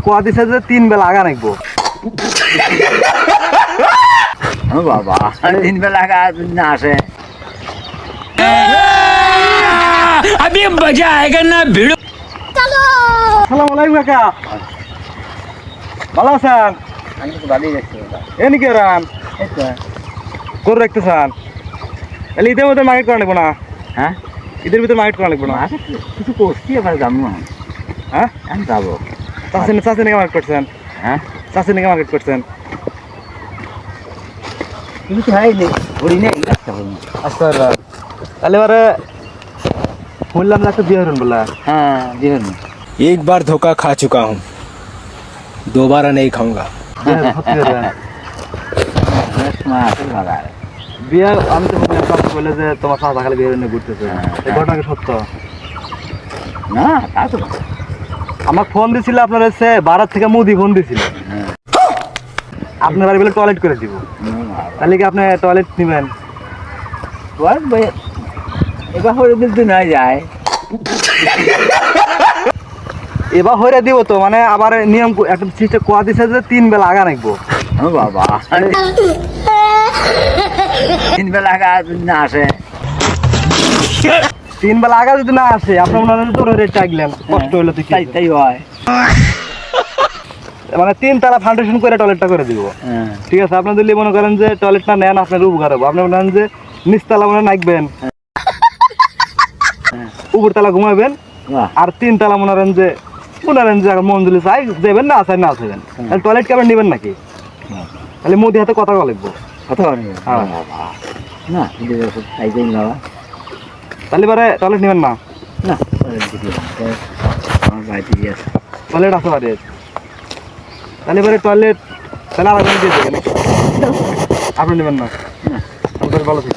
কোয়া দিছে যে 3 বেলা আগা রাখবো। ও বাবা 3 বেলা আগা না আসে। अभी मजा आएगा ना भिड़ो। আসসালামু আলাইকুম কাকা, ভালো আছেন? আমি তো ভালোই দেখছি এনি কে রান এটা। গরু রাখতেছেন? তাহলে ঈদের মধ্যে মার্কেট করা লাগবো না? হ্যাঁ ঈদের ভিতরে মার্কেট করা লাগবো না? মাসে কিছু করছি আবার যাবো না। হ্যাঁ আমি যাবো। চাষি নাকি মার্কেট করছেন? হ্যাঁ চাষি নাকি মার্কেট করছেন? কিছু তো হয়নি, ঘুরি নেই একটা হয়নি। আচ্ছা তাহলে এবারে শুনলাম যে একটা বিয়ে হলেন বলে। হ্যাঁ দিবেন না। एक बार धोखा खा चुका हूँ, दोबारा नहीं खाऊंगा। বিয়ে আমি তো শুনলাম চাষি বলে যে তোমার চাষা খালি বিয়ে নিয়ে ঘুরতেছে, এই ঘটনা কি সত্য? না তা তো না। আমার ফোন দিছিল আপনার হচ্ছে বারাত থেকে মুদি ফোন দিছিল, আপনার বাড়ি বলে টয়লেট করে দিব। তাহলে কি আপনি টয়লেট নেবেন? এবার হয়ে দিতে না যায়। এবার হয়ে দিব তো, মানে আবার নিয়ম একটা সিস্টেম কোয়া দিছে যে 3 বেলা আগা রাখবো। ও বাবা 3 বেলা আগা না আসে। 3 বেলা আগা যদি না আসে আপনার মনে হয় তোর রেট চাইলেন কষ্ট হইলো তুই তাই তাই হয়। মানে 3 তালা ফাউন্ডেশন করে টয়লেটটা করে দিব। হ্যাঁ ঠিক আছে, আপনি যদি মনে করেন যে টয়লেটটা নেন আপনার উপকার হবো, আপনি মনে করেন যে নিচতলা মনে নাকবেন, উপরতলা ঘুমাবেন, বাহ আর 3 তালা মনে করেন যে মঞ্জুলি চাই যাবেন না চাই না চাইবেন, তাহলে টয়লেট কি আপনি নেবেন নাকি? তাহলে মোদি হাতে কথা লিখবো। কথা বলি হ্যাঁ। না কিন্তু তাই যাই না তাহলে এবারে টয়লেট নেবেন না? না আমার বাড়িতে গিয়ে আছে। টয়লেট আছে বাড়ি? তাহলে এবারে টয়লেট তাহলে আর দিয়ে দেবেন, আপনি নেবেন না? না আপনার ভালো ঠিক।